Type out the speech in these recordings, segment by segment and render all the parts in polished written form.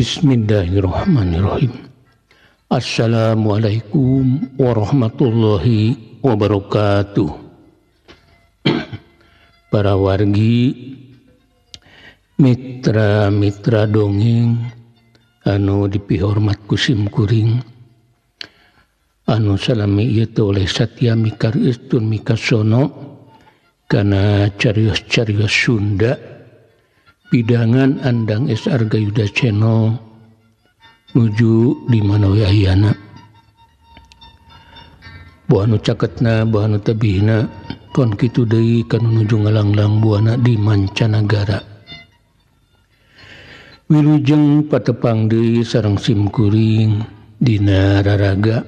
Bismillahirrahmanirrahim. Assalamualaikum warahmatullahi wabarakatuh. Para wargi mitra-mitra dongeng anu dipihormat ku simkuring, anu salami ieu teh oleh Satya Mikaristun Mikasono kana carios-carios Sunda pidangan andang S. Argayuda Channel nuju di mana we ayeuna. Bu anu caketna, bu anu tebihna kon kitu deui kana nuju ngalanglang buana di mancanagara. Wilujeng patepang deui sareng simkuring dina raraga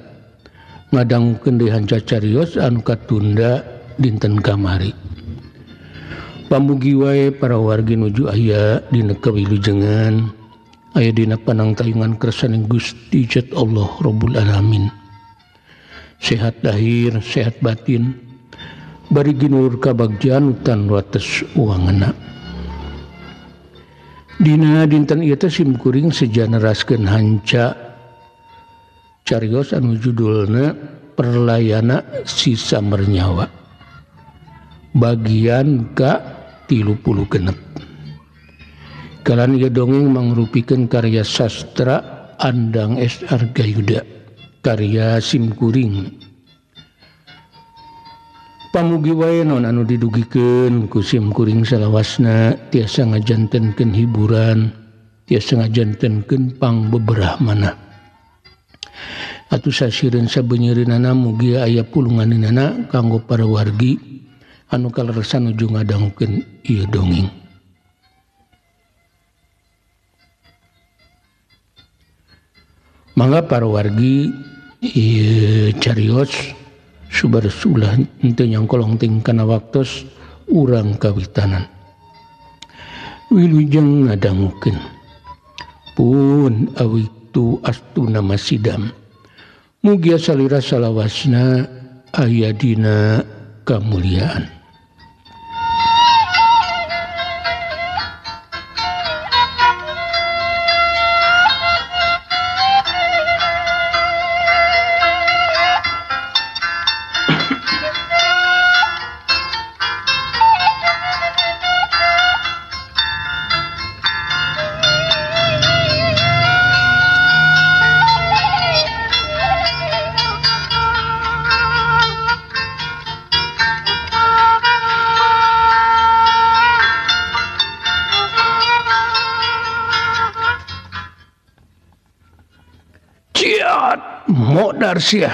ngadangkeun deui hanca carios anu katunda dinten kamari. Pamugi wae para wargi nuju aya dina kawilujengan, aya dina panangtayungan kersaning Gusti Jat Allah Rabbul Alamin. Sehat lahir, sehat batin, bari ginur kabagjan utan wates uangana. Dina dinten ieu teh simkuring sejanaraskeun hanca carios anu judulna Perlayana Si Samernyawa. Bagian ka-36. Kalan ieu dongeng mangrupikeun karya sastra andang S. Argayuda, karya simkuring. Pamugi wae naon anu didugikeun ku simkuring salawasna tiasa ngajantenkeun hiburan, tiasa ngajantenkeun pangbeberahmana. Atuh sasireun sabeunyeunana mugi aya pulunganeunana kanggo para wargi anu kaleresan nuju ngadangkeun ieu dongeng. Mangga para wargi ieu carios subares ulah henteu nyangkolong ting kana waktos urang kawitanan. Wilujeng ngadangkeun. Pun awitu astuna masidam. Mugia salira salawasna aya dina kamuliaan. Modar sia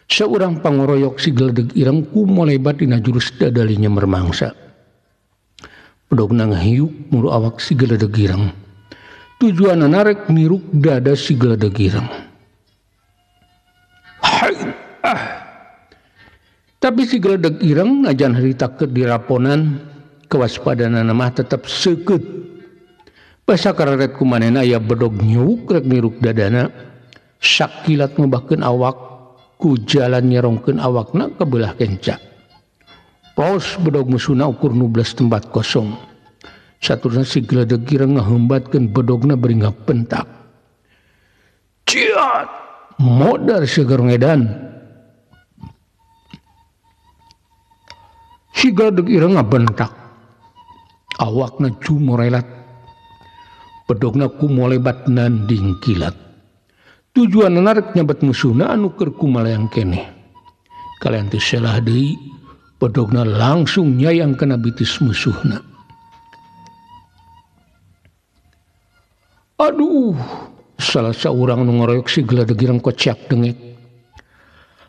seorang pangoroyok si geledeg ireng ku molebat dina jurus dadalinya mermangsa. Pedogna ngahiuk mulu awak si geledeg ireng. Tujuanna narek niruk dada si geledeg ireng. Tapi si geledeg ireng najan haritakeun diraponan kewaspadanana mah tetep seukeut. Basa kararet kumanehna aya bedog nyuk rek niruk dadana. Sakilat ngubahkeun awak ku jalan nyerongkeun awakna ka beulah kenca. Pros bedog musuhna ukur 12 tempat kosong. Saturna si geledeg ireng ngaheumbatkeun bedogna beri ngapentak. Ciat modar seger ngedan. Si geledeg ireng ngabentak. Awakna cumorelat. Bedogna kumolebat nanding kilat. Tujuan narek nyabat musuhna anu keur kumalayang keneh. Kalian teh salah deui, bedogna langsung nyayang kana bitis musuhna. Aduh, salah saurang nu ngaroyok si geledeg ireng kocak dengek.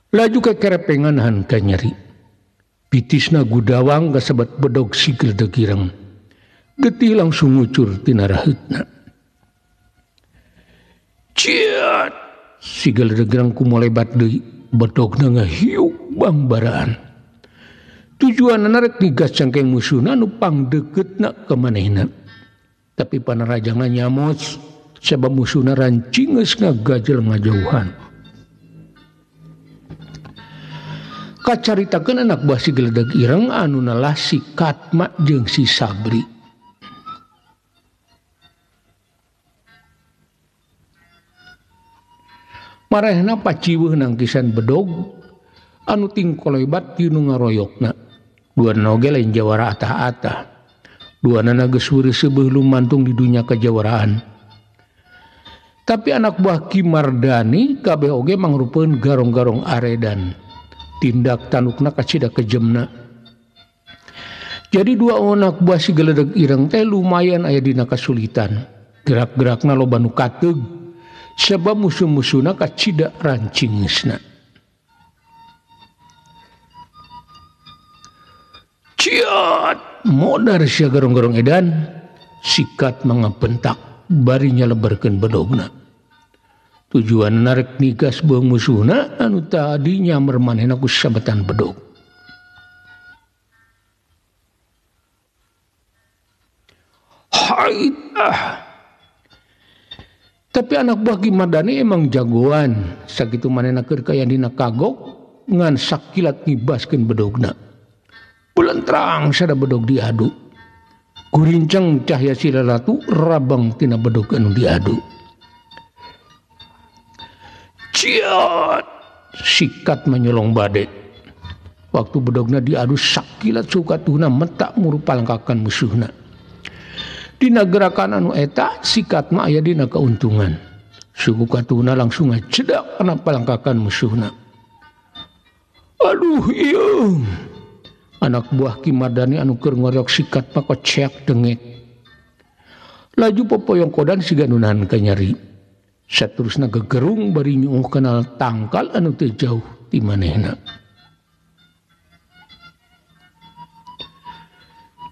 Laju kekerepengan han ka nyeri. Bitisna gudawang kasabat bedog si geledeg ireng. Getih langsung ngucur tina raheutna. Ciat si geledeg ireng ku molebat deui, bedogna ngahiuk bangbaraan. Tujuanna narek digas cangkeng musuhna anu pangdeuketna ka manehna. Tapi panarajangna nyamos sabab musuhna rancingeus ngagajel ngajauhan. Kacaritakeun anak buah si geledeg ireng anu nalah si Katma jeung si Sabri. Marehna paciweuh nangkisan bedog anu tingkolebat ti nu ngaroyokna. Duana oge lain jawara atah-atah. Duana geus weureus seubeung lumantung di dunya kejawaraan. Tapi anak buah Ki Mardani kabeh oge mangrupakeun garong-garong aredan. Tindak tandukna kacida kejemna. Jadi dua anak buah si Geledeg Ireng teh lumayan aya dina kasulitan. Gerak-gerakna loba nu kateug sebab musuh-musuhna kacida rancingeusna. Ciat modar sia garong-garong edan sikat mangapentak bari nyaleberkeun bedogna. Tujuan narek nigas beung musuhna anu tadi nyamar manehna ku sabetan bedog. Haitah. Tapi anak buah Ki Mardani emang jagoan. Sakitu manehna keur kaya dina kagok ngan sakilat ngibaskeun bedogna. Bulan terang sada bedog diadu. Gurincang cahya si lalatu rabang tina bedog anu diadu. Ciat sikat menyolong bade. Waktu bedogna diadu sakilat sukatuna mentak muru palangkakan musuhna. Dina gerakan anu eta sikat mah aya dina keuntungan. Suku katuna langsung ngacedak kana palangkakan musuhna. Aduh ieu. Anak buah Ki Mardani anu keur ngorok sikat mah kocek dengek. Laju popoyong kodan siga nunahan kanyari. Saterusna gegerung bari nyuuh kenal tangkal anu teu jauh ti manehna.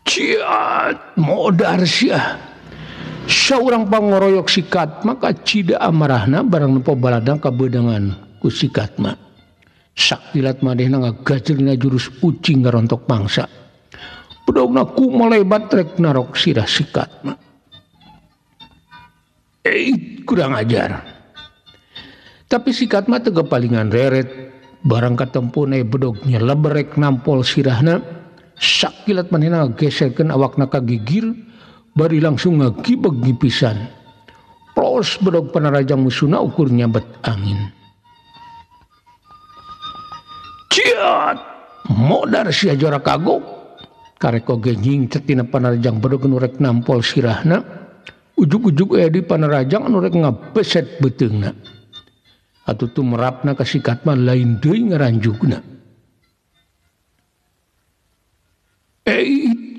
Ciat modar sia. Saurang pangoroyok sikat maka cida amarahna barang nempo baladang kabeudangan ku sikat mah. Saktilat manehna ngagajerna jurus ucing ngarontok pangsa. Bedogna kumalebat rek narok sirah sikat mah. Kurang ajar. Tapi sikat mah teu palingan reret. Barang katempuna bedog nyeleberek nampol sirahna. Sakilat manehna geserkeun awakna ka gigir bari langsung ngagibeg pisan. Plos bedog panarajang musuhna ukur nyabet angin. Ciat modar sia jora kagok karek oge nyingcet tina panarajang bedog anu rek nampol sirahna. Ujug-ujug aya di panarajang anu rek ngabeset beuteungna. Atuh tumrapna ka sikat mah lain deui ngaranjugna.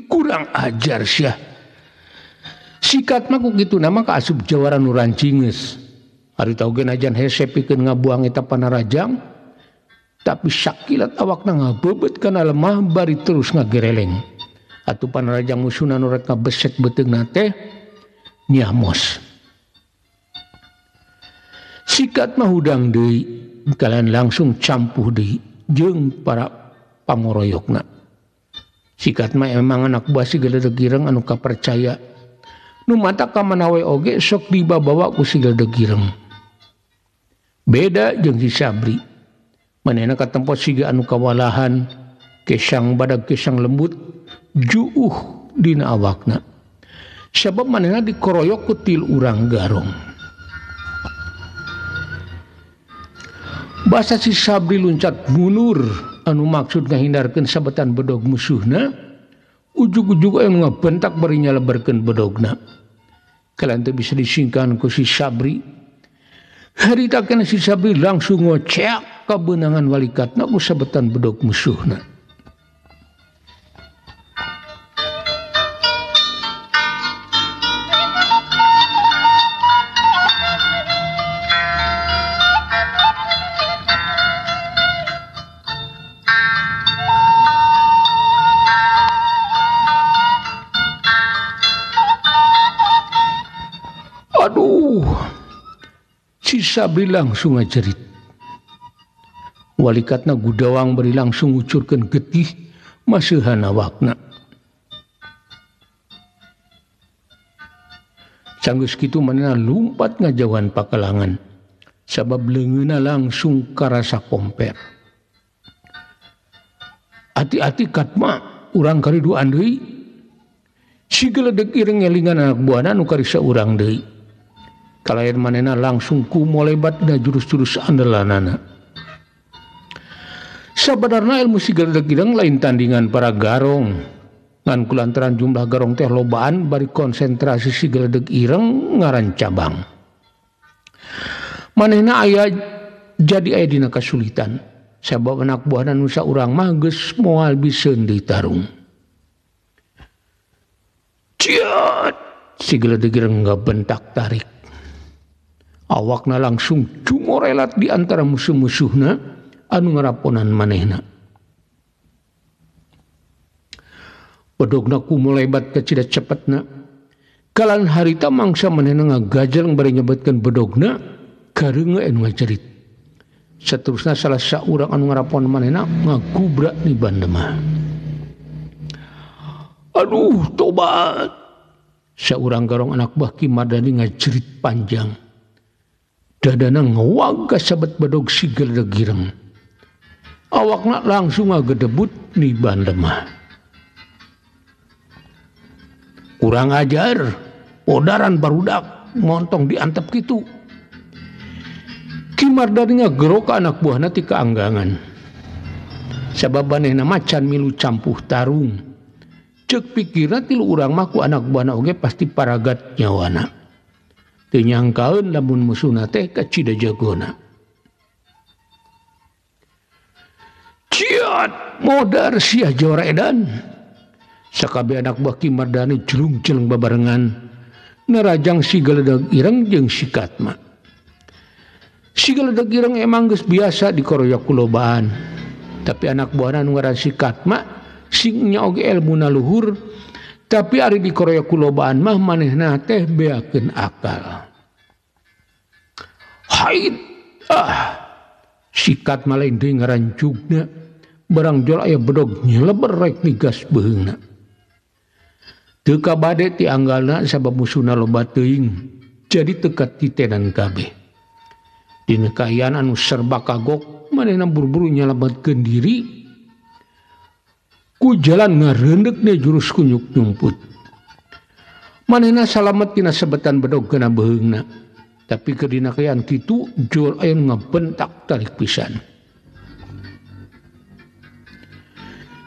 Kurang ajar sia. Sikat mah ku kitu nama ka asup jawara nu rancingeus. Ari tau ge najan hese pikeun ngabuang eta panarajang, tapi sakilat awakna ngabebet kana lemah bari terus ngagereleng. Atuh panarajang musuhna nu rek ngabeset beuteungna teh nyamos. Sikat mah hudang deui, kalian langsung campuh deui jeung para pangoroyokna. Sikat mah emang anak buah si Geledeg Ireng anu kapercaya. Nu mata ka manawe oge sok dibawa ku si Geledeg Ireng. Beda jeung si Sabri. Manehna katempo siga anu kawalahan, kesang badag kesang lembut, juuh dina awakna. Sabab manehna dikoroyok ku til urang garong. Basa si Sabri luncat mundur anu maksud ngahindarkeun sabetan bedog musuhna, ujug-ujug anu ngabentak bari nyaleberkeun bedogna. Kalian teu bisa disingkan ku si Sabri. Harita kana si Sabri langsung ngocek kabeunangan walikatna ku sabetan bedog musuhna. Si Sabri langsung ngajerit. Walikatna Gudawang beri langsung ngucurkeun getih maseuhan awakna. Sanggeus kitu manehna lumpat ngajauhan pakelangan. Sabab leungeunna langsung karasa komper. Hati-hati katma urang kariduan deui. Si Geledeg Ireng ngelingan anak buahna anu karisa urang deui. kalayan manehna langsung kumolebat da jurus-jurus andalanana. Sabenerna ilmu sigeledag ireng lain tandingan para garong ngan kulantaran jumlah garong teh lobaan bari konsentrasi sigeledag ireng ngaran cabang. Manehna jadi aya dina kasulitan sabab anak buahna nu saurang mah geus moal biseun deui tarung. Ciat sigeledag ireng ngabentak tarik. Awakna langsung cumorelat di antara musuh-musuhna anu ngaraponan manehna. Bedogna kumolebat ka cida cepetna. Kalan harita mangsa manehna ngagajal bari nyebutkeun bedogna kareungeun anu ngajerit. Saterusna salah saurang anu ngarapon manehna ngagubrak di bandema. Aduh, tobat. Saurang garong anak buah Ki Mardani ngajerit panjang. Dadana ngawagas sabat bedog sigeledag ireng. Awakna langsung ngagedebut ni bandema. Kurang ajar, odaran barudak montong diantep kitu. Ki Mardani ngagerok anak buahna ti kaanggangan. Sabab manehna macan milu campuh tarung. Ceuk pikirna tilu urang mah ku anak buahna oge pasti paragat nyawana. Teu nyangkaeun lamun musuhna teh kacida jagona. Ciat modar sia jawara edan. Sakabeh anak buah Ki Mardani jelung-jeleng babarengan nerajang sigeledag ireng jeung Sikatma. Sigeledag ireng emang geus biasa dikoroyok kulobaan. Tapi anak buahna nu ngaran Sikatma sing nya oge elmuna luhur, tapi ari dikoroyok kulobaan mah manehna teh beakeun akal. Haid Sikatma lain deui ngarancugna barang jol aya bedog nyeleber rek migas beheungna. Teu kabade ti anggalna sabab musuhna loba teuing jadi teukat titenan kabeh. Dina kaayaan anu serba kagok manehna buru-buru nyalametkeun diri ku jalan ngareundekna jurus kunyuk nyumput. Manehna salamet tina sebetan bedog kana beheungna, tapi keur dina kaayaan kitu jol aya ngabentak tarik pisan.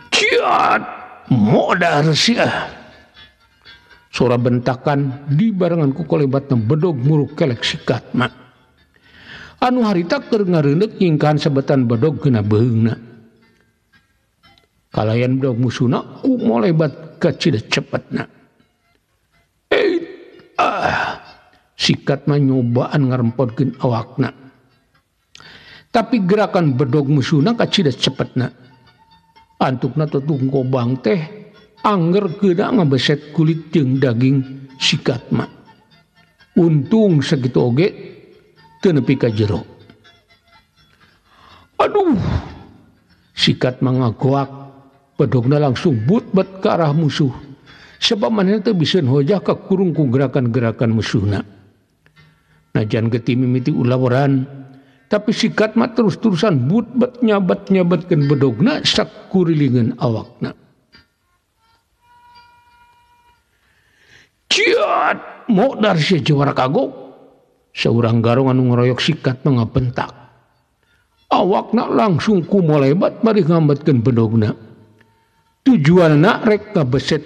Ciat modar sia. Suara bentakan dibarengan ku kolebatna bedog muruk kelek Sikatma. Anu harita keur ngareundek nyingkahan sebetan bedog geuna beheungna. Kalayan bedog musuhna ku molebat ka cida cepetna. Sikatma nyobaan ngarempodkeun awakna. Tapi gerakan bedog musuhna ka cida cepetna. Antukna tutung kobang teh angger keuna ngabeset kulit jeung daging Sikatma. Untung sakitu oge teu nepi ka jero. Aduh, Sikatma ngagoak, bedogna langsung butbet ke arah musuh. Sebab manehna teu biseun hojah kakurung ku gerakan-gerakan musuhna. Najan geuti mimiti ulawaran, tapi Sikatma terus-terusan butbet nyabat-nyabatkeun bedogna sakurilingeun awakna. Ciat modar sia jawara kagok. Saurang garong anu ngeroyok Sikatma ngabentak. Awakna langsung kumolebat bari ngambatkeun bedogna. Tujuanna rek kabeset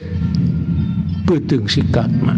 beuteung Sikatma.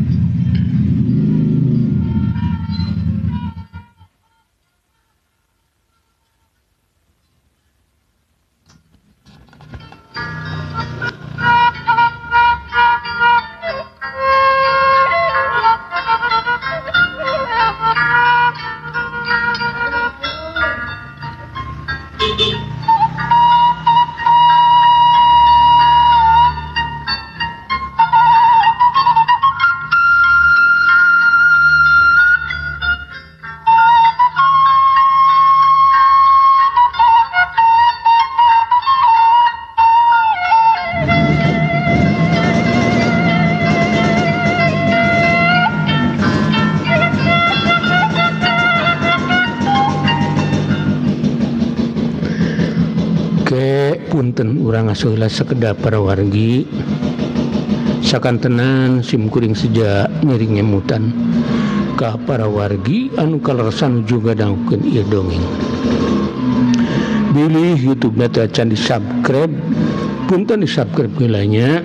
Punten urang asuhlah sekedap para wargi sakantenan sim kuring seja nyeri ngemutan ka para wargi anu kalersan juga dangukeun ieu dongeng. Bilih YouTube-na teh can di-subscribe, punten di-subscribe heulanya.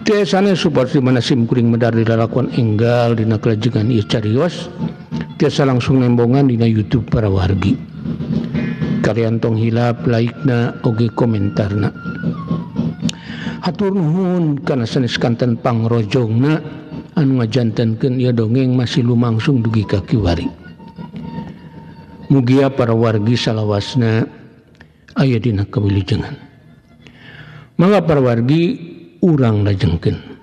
Tiasana supados dimana sim kuring medar di lalakon enggal dina kalajengan ieu carios, tiasa langsung nembongan dina YouTube para wargi. Kalian tong hilap like-na oge komentarna. Hatur nuhun kana sanes kanten pangrojongna anu ngajantenkeun ieu dongeng masih lumangsung dugi ka kiwari. Mugia para wargi salawasna aya dina kawilujengan. Mangga para wargi urang lajengkeun.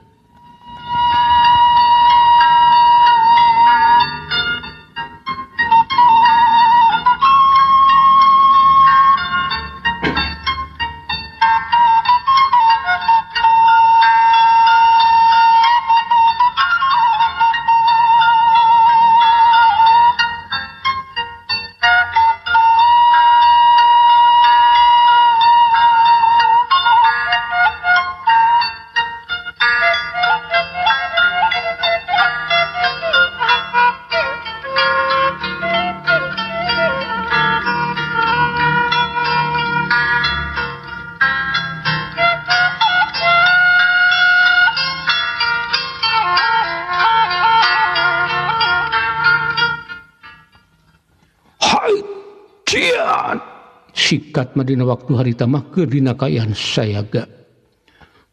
Sikat mah dina waktu harita mah keur dina kaayaan sayaga.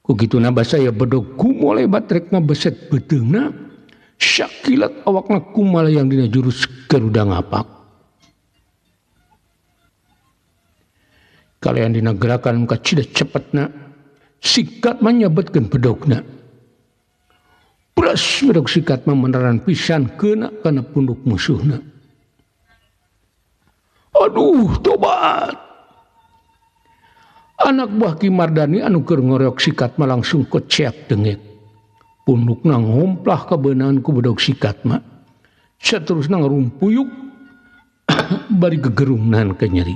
Ku kituna basaya bedog kumola batrek mah beset beuteungna sakilat awakna kumaha yang dina jurus garuda ngapak. Kalian dina gerakan muka cida cepetna sikat mah nyabetkeun bedogna. Plus bedog sikat mah meneran pisan keuna kana punduk musuhna. Aduh, tobat. Anak buah Ki Mardani anu keur ngoreok sikat mah langsung keceap dengek. Pundukna ngomplah ka beunaan ku bedog sikat mah. Saterusna ngarumpuyuk bari gegerungnan ke nyeri.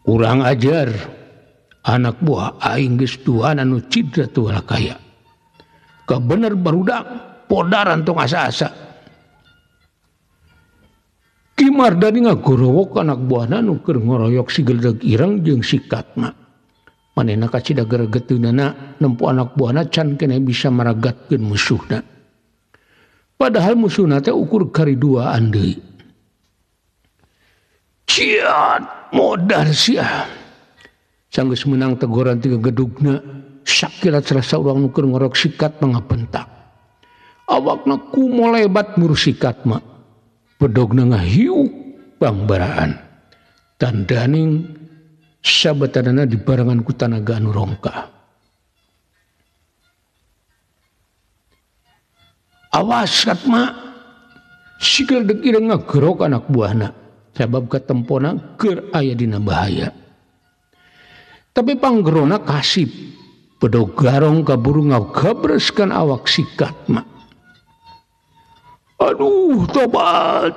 Kurang ajar. Anak buah aing geus tuan anu cidra tu walakaya. Ka bener barudak podaran tong asa-asa. Ki Mardani ngagorowok anak buahna anu keur ngoroyok si Geledag Ireng jeung si Katma. Manehna kacida geregeteunana nempo anak buahna can kene bisa maragatkeun musuhna. Padahal musuhna teh ukur kariduaan deui. Ciat modar sia. Sanggeus meunang teguran ti gegedugna, sakilat serasa urang nu keur ngorok si Katma ngabentak. Awakna kumola lebat ngurus si Katma. Bedogna ngahiuk bangbaraan. Tandaning sabetanana dibarengan ku tanaga anu rongkah. Awas Katma, si Geledag Ireng ngagerok anak buahna. Sabab katempona keur aya dina bahaya. Tapi panggerona kasip. Bedog garong kaburu ngagabreskan awak si Katma. Aduh, tobat.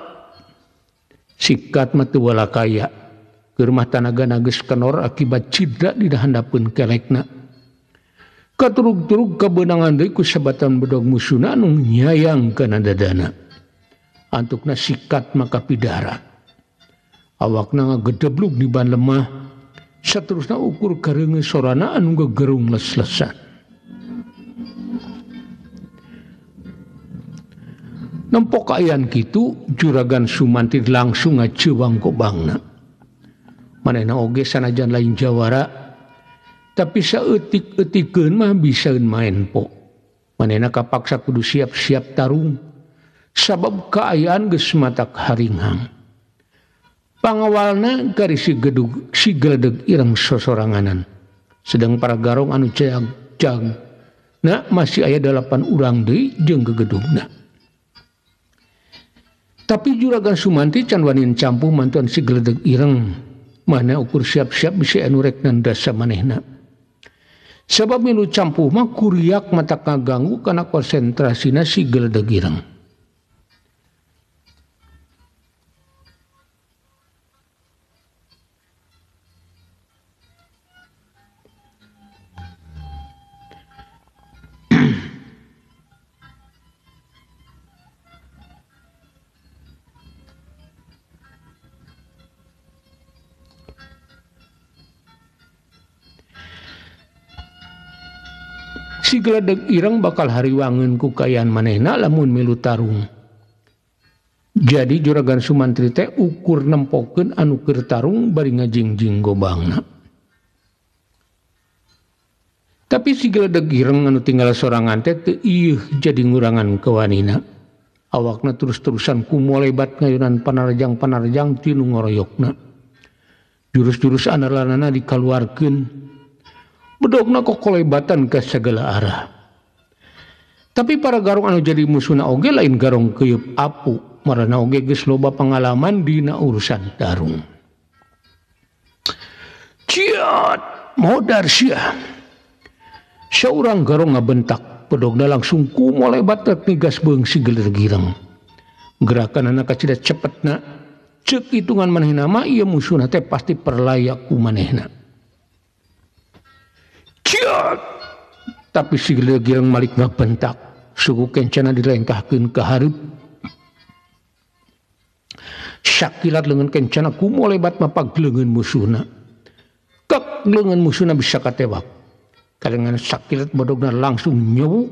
Sikat mah teu walakaya. Keur mah tanagana geus kenor akibat cidra di handapeun kelekna. Katurug-turug kabeunangan deui ku sabatan bedog musuhna anu nyayang kana dadana. Antukna sikat mah kapidara. Awakna ngagedeblug di ban lemah. Saterusna ukur kareungeus sorana anu gegerung les-lesan. Nempok kaayaan kitu Juragan Sumanti langsung ngaceuwang kobangna. Manehna oge sanajan lain jawara, tapi saeutik-eutikeun mah bisaeun maen po. Manehna kapaksa kudu siap-siap tarung, sabab kaayaan geus matak haringhang. Pangawalna kari si Geledag Ireng sosoranganan, sedang para garong anu jag-jag na masih aya 8 urang deui jeung gegedugna. Tapi Juragan Sumanti can wani campuh mantuan si Geledag Ireng. Mana ukur siap-siap bisa anu rek nandasa manehna. Sabab milu campuh mah kuriak mata kaganggu kana konsentrasina si Geledag Ireng. si geledeg ireng bakal hariwangeun ku kayaan manehna lamun milu tarung. Jadi Juragan Sumantri teh ukur nempokeun anu keur tarung bari ngajingjing gobangna. Tapi si geledeg ireng anu tinggal sorangan teh teu ieuh jadi ngurangan kewanina. Awakna terus-terusan kumolebat ngayunan panarjang-panarjang tinu ngoroyokna. Jurus-jurus andalanana dikaluarkeun. Bedogna kokolebatan ke segala arah. Tapi para garong anu jadi musuhna oge lain garong keuyeub apu, marana oge geus loba pengalaman dina urusan tarung. Ciat, modar sia. Saurang garong ngabentak, bedogna langsung kumolebat rek nigas beung si geledeg ireng. Gerakanana kacida cepetna, ceuk hitungan manehna mah ieu musuhna teh pasti perlayak ku manehna. Ciat! Tapi si geledeg ireng malik ngabentak, suku kencana dilengkahkeun ka hareup. Sakilat leungeun kencana kumolebat mapag leungeun musuhna. Kek leungeun musuhna bisa katewak. Kalengan sakilat bodogna langsung nyewu.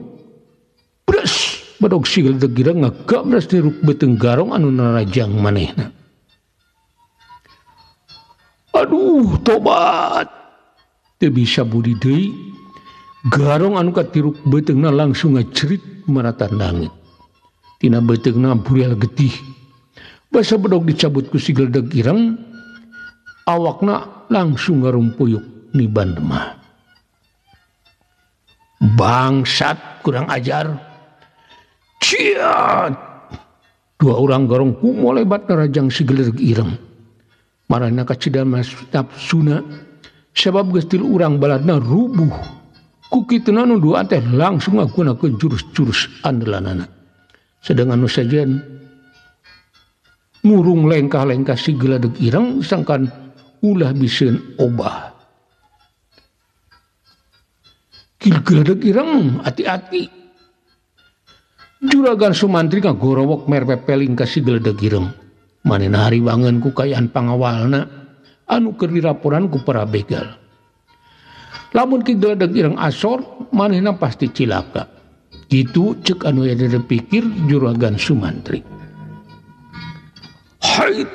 Bres! Bodog si geledeg ireng ngagabras di ruk beuteung garong anu narajang manehna. Aduh, tobat! Teu bisa budi deui. Garong anu katiruk beuteungna langsung ngacrit maratan langit. Tina beuteungna burial getih. Basa bedog dicabut ku si geledeg ireng, awakna langsung ngarumpuyuk ni bandemah. Bangsat, kurang ajar. Ciat! Dua orang garong kumolebat narajang si geledeg ireng. Marana kacida nafsuna sabab geus tilu urang baladna rubuh. Ku kituna nu dua teh langsung ngagunakeun jurus-jurus andalanana. Sedang anu sajen murung lengkah-lengkah si geledeg ireng sangkan ulah biseun obah. Geledeg ireng hati-hati. Juragan Sumantri ngagorowok merpepeling ka si geledeg ireng. Manehna hariwangeun ku kayaan pangawalna anu keur diraporan ku para begal. Lamun ki geledeg ireng asor, manehna pasti cilaka. Kitu ceuk anu aya dipikir Juragan Sumantri. Hait!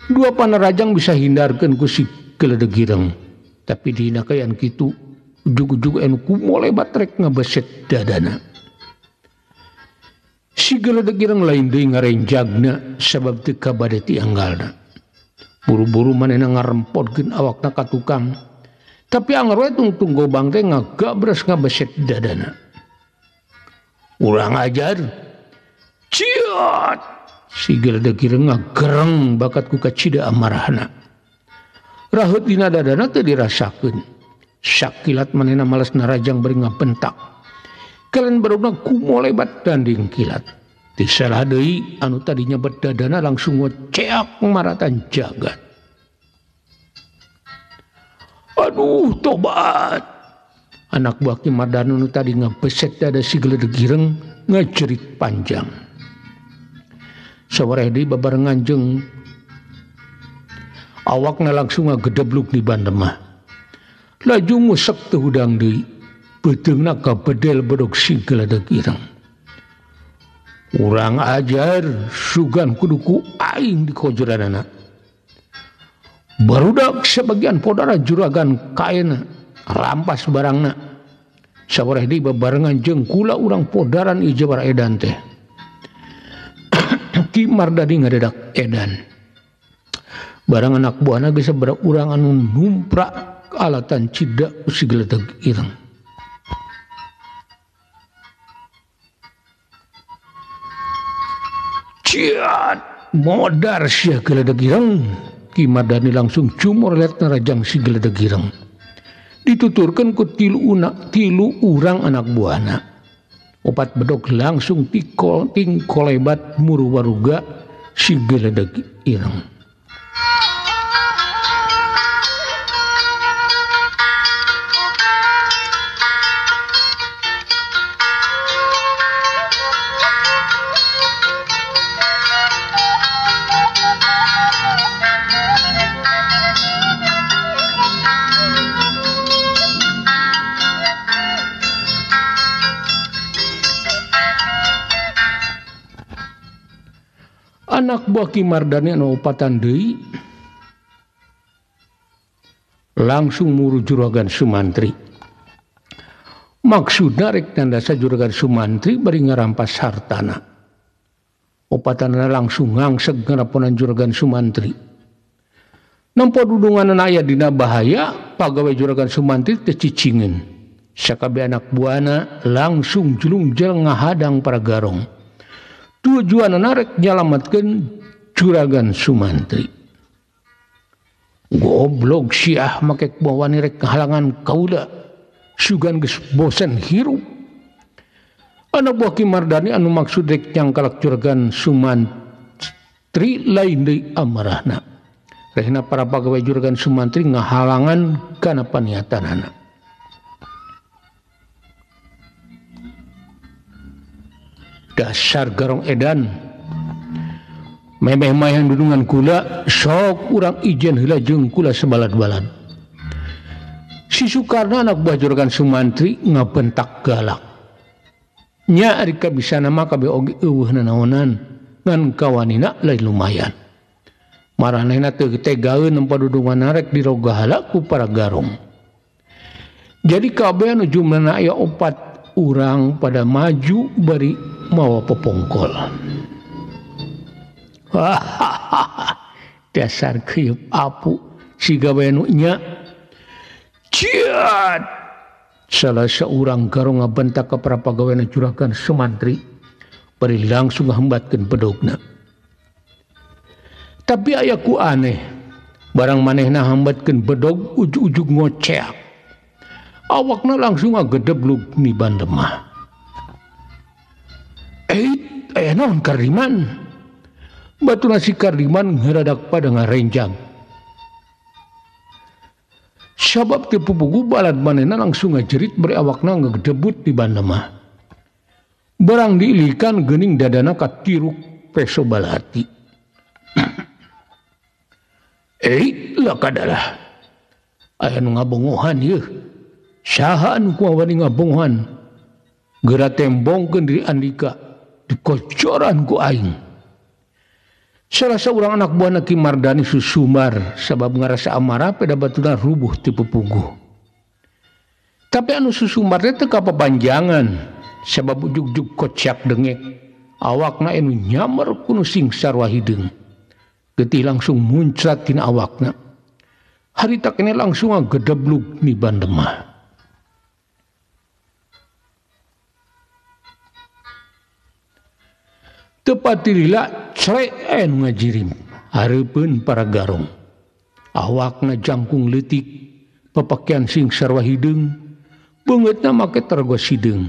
Dua panarajang bisa hindarkeun ku si geledeg ireng. Tapi dina kayan kitu ujug-ujug anu kumolebat rek ngabeset dadana. Si geledeg ireng lain deui ngarenjagna sabab teu kabade ti anggalna. Buru-buru manehna ngarempodkeun awakna ka tukang. Tapi anggar we tungtung gobang teh ngagabras ngabeset dadana. Urang ajar. Ciat! Si geledeg ireng ngagereng bakat ku kacida amarahna. Raheut dina dadana teu dirasakeun. Sakilat manehna males narajang bari ngabentak. Kalian barogna kumolebat danding kilat. Ti salah deui anu tadinya berdadana langsung ngoceak maratan jagat. Aduh, tobat! Anak buah Ki Mardana nu tadi ngabeset dada si geledeg ireng ngajerit panjang. Sawareh deui babarengan jeung awakna langsung ngagedebluk di bandemah. Laju ngusek teu hudang deui. Beuteungna kabedel bedog si geledeg ireng. Urang ajar, sugan kudu ku aing di kojoranana. Barudak sebagian podara juragan kaena rampas barangna. Sawareh deui babarengan jeung kula urang podaran ieu jabar edan teh. Ki Mardani ngadedak edan. Barang anak buahna geus sabaraha urang anu numprak alatan cida si geledeg ireng. Ciat! Modar sia geledeg ireng. Ki Mardani langsung cumor liat narajang si geledeg ireng. Dituturkeun ku tilu urang anak buahna. Opat bedog langsung tingkolebat muru waruga si geledeg ireng. Anak buah Ki Mardani anu opatan deui langsung muru Juragan Sumantri. Maksudna rek tandasa Juragan Sumantri bari ngarampas hartana. Opatanana langsung ngangseg ngaraponan Juragan Sumantri. Nampa dudungan aya dina bahaya, pagawe Juragan Sumantri teh cicingeun. Sakabeh anak buana langsung julung-jeleng ngahadang para garong. Tujuanna rek nyalametkeun Juragan Sumantri. Goblok siah make bawani rek halangan kaula. Sugan geus bosen hirup. Anak buah Ki Mardani anu maksud rek nyangkalak Juragan Sumantri lain deui amarahna. Rehna para pagawe Juragan Sumantri ngahalangan kana paniatanana. Dasar garong edan. Memeh mayang dudungan kula sok urang ijen heula jeung kula sebalad-balad. Si Sukarna anak buah Juragan Sumantri ngabentak galak. Nya ari kabisana mah kabeh oge eueuhna naonan ngan kawanina lain lumayan. Maranehna teu tegaeun nempa dudungan rek dirogahala ku para garong. Jadi kabeh anu jumlahna aya 4 urang pada maju bari mawa popongkol. Dasar keup apu siga bae nu nya. Ciat salah seorang garong ngabentak ka para pagaweana Juragan Sumantri bari langsung ngahambatkeun bedogna. Tapi aya ku aneh barang manehna hambatkeun bedog ujug-ujug ngoceak. Awakna langsung ngagedeblug ni bandemah. Aya naon Kardiman? Batuna si Kardiman ngaradak pada ngarenjang. Sabab teu pupugu balad manehna langsung ngajerit bari awakna ngagedebut di bandemah. Barang diilikan geuning dadana ka tiruk peso balati. Lakadalah. Aya nu ngabongohan yeuh. Saha anu kuawani ngabongohan? Geura tembongkeun diri Andika dikocoran ku aing. Salah seorang anak buahna Ki Mardani susumar sabab ngarasa amarah pada batuna rubuh ti pupuguh. Tapi anu susumar teh teu kapapanjangan sabab ujug-ujug kocak dengek. Awakna anu nyamar kuno singsar wahideung. Getih langsung muncrat tina awakna. Harita kene langsung ngagedeblug ni bandemah. Tepat dirila cerek anu ngajirim hareupeun para garong. Awakna jangkung leutik, papakean singsar wahideung, beungeutna make tergos hideung.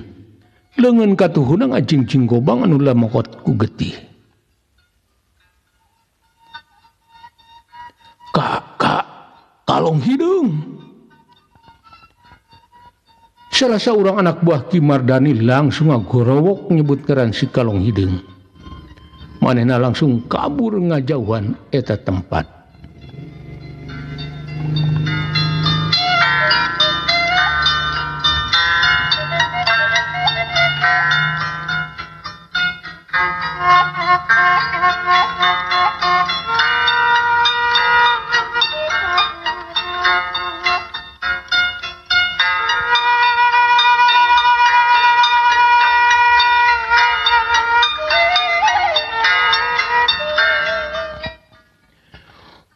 Leungeun katuhuna ngajingjing gobang anu lamokot ku getih. Kak, kalong hideung. Salah seorang anak buah Ki Mardani langsung ngagorowok nyebut keran si kalong hideung. Manehna langsung kabur ngajauhan eta tempat.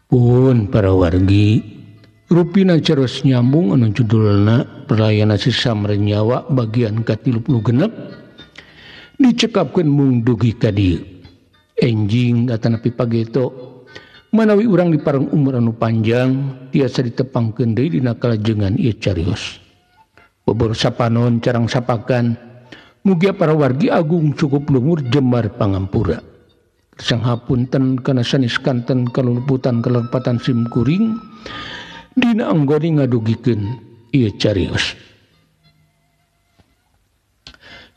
Pun para wargi rupina ceros nyambung anu judulna Perayaan Sesamre Nyawa bagian ka-36 dicekapkeun mung dugi ka dieu. Enjing atanapi pageto manawi urang dipareng umur anu panjang tiasa ditepangkeun deui dina kalajengan ieu carios. Bobor sapanon carang sapakan mugia para wargi agung cukup luhur jembar pangampura. Sang hapunten kana sanes kanten kaluluputan kalerpatan simkuring dina anggoni ngadugikeun ieu carios.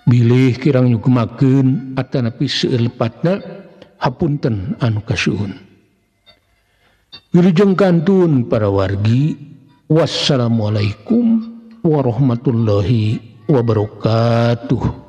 Bilih kirang nyugemakeun atanapi seuleupatna hapunten anu kasuhun. Wilujeng kantun para wargi. Wassalamualaikum warahmatullahi wabarakatuh.